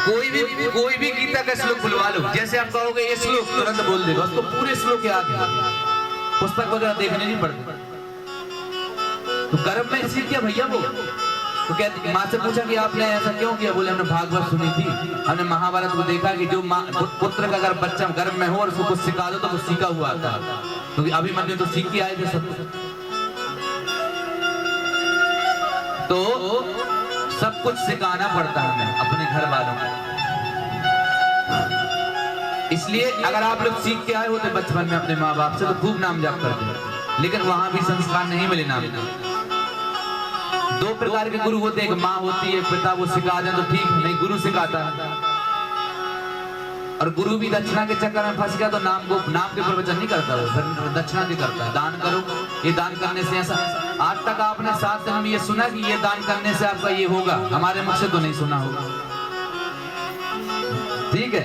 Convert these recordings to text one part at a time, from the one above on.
कोई भी गीता का श्लोक बुलवा लो, जैसे आप कहोगे ये श्लोक तुरंत बोल देगा, उसको पूरे श्लोक याद है, पुस्तक वगैरह देखने नहीं पड़ती। तो गर्भ में सीख किया भैया वो। तो कहते माँ से पूछा कि आपने ऐसा क्यों किया? बोले हमने भागवत सुनी थी, हमने महाभारत को देखा कि जो पुत्र का अगर बच्चा गर्भ में हो और उसको कुछ सिखा दो तो वो सीखा हुआ आता है, क्योंकि तो अभिमन्यु तो सीख के आए थे सब। तो सब कुछ सिखाना पड़ता है हमें अपने घर वालों को। इसलिए अगर आप लोग सीख के आए होते बचपन में अपने माँ बाप से तो खूब नाम जाप करते, लेकिन वहां भी संस्कार नहीं मिले नाम। दो प्रकार के गुरु होते हैं, एक माँ होती है, पिता, वो सिखा दें तो ठीक, नहीं गुरु सिखाता है। और गुरु भी दक्षिणा के चक्कर में फंस गया तो नाम के प्रवचन नहीं करता, वो दक्षिणा की करता है। दान करो, ये दान करने से ऐसा। आज तक आपने 7 दिन में ये सुना कि ये दान करने से आपका ये होगा? हमारे मुख से तो नहीं सुना होगा। ठीक है,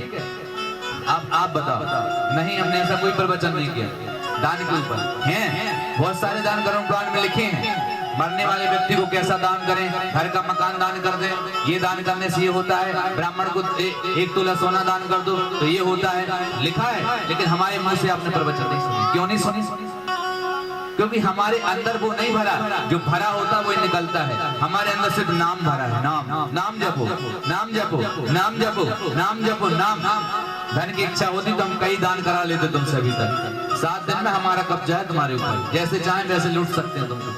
आप बताओ। नहीं, हमने ऐसा कोई प्रवचन नहीं किया दान के ऊपर। हैं बहुत सारे दान कर्म पुराण में लिखे हैं, मरने वाले व्यक्ति को कैसा दान करें, घर का मकान दान कर दें, ये दान करने से ये होता है, ब्राह्मण को 1 तोला सोना दान कर दो तो ये होता है, लिखा है। लेकिन हमारे मुंह से आपने प्रवचन नहीं सुनी। क्यों नहीं सुनी? क्योंकि हमारे अंदर वो नहीं भरा, जो भरा होता वो निकलता है। हमारे अंदर सिर्फ नाम भरा है, नाम जपो, नाम जपो, नाम जपो, नाम जपो, नाम। धन की इच्छा होती तो हम कई दान करा लेते तुमसे अभी तक। 7 दिन में हमारा कब्जा है तुम्हारे ऊपर, जैसे चाहें वैसे लूट सकते हैं तुमको।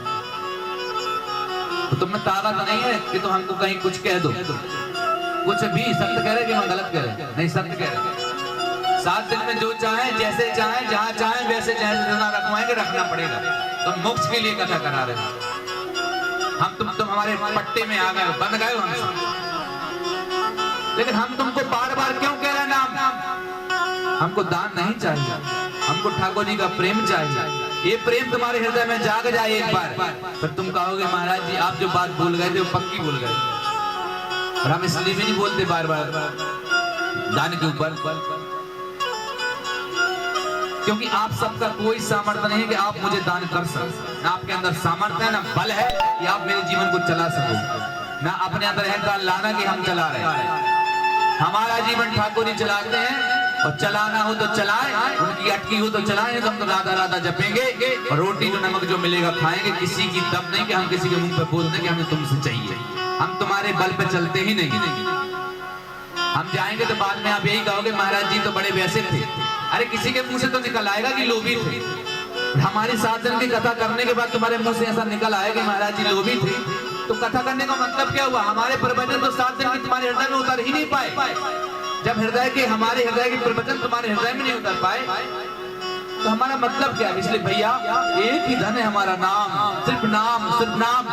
तो तुम्हें ताकत नहीं है कि तुम हमको कहीं कुछ कह दो, कुछ भी। सत्य कह रहे कि हम गलत कह रहे? नहीं, सत्य कह रहे। 7 दिन में जो चाहे, जैसे चाहे, जहां चाहे वैसे चाहे रखवाएंगे, रखना पड़ेगा। तो मोक्ष के लिए कथा करा रहे हैं हम। तुम हमारे पट्टे में आ गए, बंद गए हमसे। लेकिन हम तुमको बार बार क्यों कह रहे हैं नाम? हमको दान नहीं चाहिए, हमको ठाकुर जी का प्रेम चाहिए। ये प्रेम तुम्हारे हृदय में जाग जाए एक बार, फिर तुम कहोगे महाराज जी आप जो बात भूल गए थे वो पक्की भूल गए। और हम इसलिए भी नहीं बोलते बार बार दान के ऊपर, क्योंकि आप सबका कोई सामर्थ्य नहीं है कि आप मुझे दान कर सको। ना आपके अंदर सामर्थ्य है, ना बल है कि आप मेरे जीवन को चला सको। ना अपने अंदर अहंकार लाना कि हम चला रहे हैं। हमारा जीवन ठाकुर जी चलाते हैं, और चलाना हो तो चलाएं, उनकी अटकी हो तो चलाएं। तो हम तो राधा राधा जपेंगे और रोटी जो नमक जो मिलेगा खाएंगे। किसी की दम नहीं कि हम किसी के मुंह पे बोल दें कि हमें तुमसे चाहिए। हम तुम्हारे बल पे चलते ही नहीं। हम जाएंगे तो बाद में आप यही कहोगे महाराज जी तो बड़े वैसे थे। अरे किसी के मुंह से तो निकल आएगा कि लोभी थे। हमारी 7 दिन की कथा करने के बाद तुम्हारे मुंह से ऐसा निकल आएगा कि महाराज जी लोभी थे, तो कथा करने का मतलब क्या हुआ? हमारे प्रवचन तो 7 दिन की तुम्हारे हृदय में उतर ही नहीं पाए। जब हमारे हृदय के प्रवचन तुम्हारे हृदय में नहीं उतर पाए तो हमारा मतलब क्या है? इसलिए भैया एक ही धन है हमारा, नाम, सिर्फ नाम, सिर्फ नाम।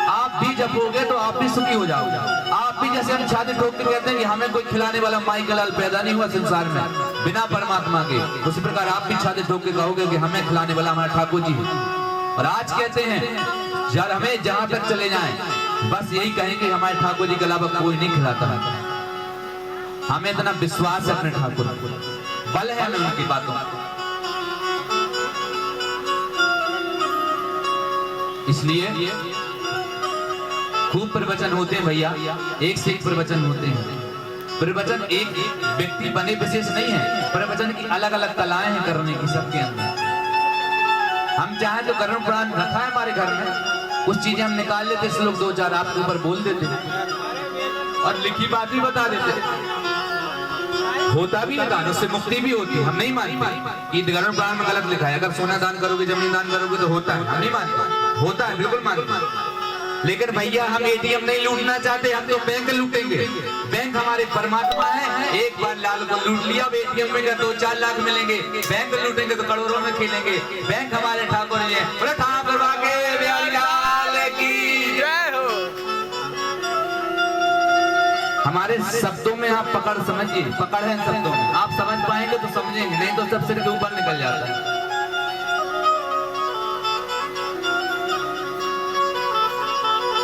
आप भी जपोगे तो आप भी सुखी हो जाओगे। आप भी जैसे हम छाती ठोक के कहते हैं कि हमें कोई खिलाने वाला माई का लाल पैदा नहीं हुआ संसार में बिना परमात्मा के, उसी प्रकार आप भी छाती ठोक के कहोगे कि हमें खिलाने वाला हमारा ठाकुर जी है। और आज कहते हैं यार हमें जहां तक चले जाएं बस यही कहें कि हमारे ठाकुर जी के अलावा कोई नहीं खिलाता है। हमें इतना विश्वास है अपने ठाकुर, बल है हमें उनकी बातों। इसलिए खूब प्रवचन होते हैं भैया, एक से एक प्रवचन होते हैं। प्रवचन एक व्यक्ति बने विशेष नहीं है, प्रवचन की अलग अलग कलाएं हैं करने की सबके अंदर। हम चाहे तो करुण पुराण रखा है हमारे घर में, कुछ चीजें हम निकाल लेते, श्लोक 2-4 आपके ऊपर बोल देते और लिखी बात भी बता देते। होता भी है दान, उससे मुक्ति भी होती है। हम नहीं मानते कि गरुड़ पुराण में गलत लिखा है, अगर सोना दान करोगे, जमीन दान करोगे तो होता है। हम नहीं मानते, होता है, बिल्कुल मानते। लेकिन भैया हम एटीएम नहीं लूटना चाहते, हम तो बैंक लूटेंगे। बैंक हमारे परमात्मा है। एक बार लाल को लूट लिया, एटीएम में 2-4 लाख मिलेंगे। बैंक लूटेंगे तो करोड़ों में खेलेंगे। बैंक हमारे ठाकुर जी है। बोले ठाकुर बाके बिहारी लाल की जय हो। हमारे शब्दों में आप पकड़ समझिए, पकड़ है शब्दों में। आप समझ पाएंगे तो समझेंगे, नहीं तो सब सिर के ऊपर निकल जाता है।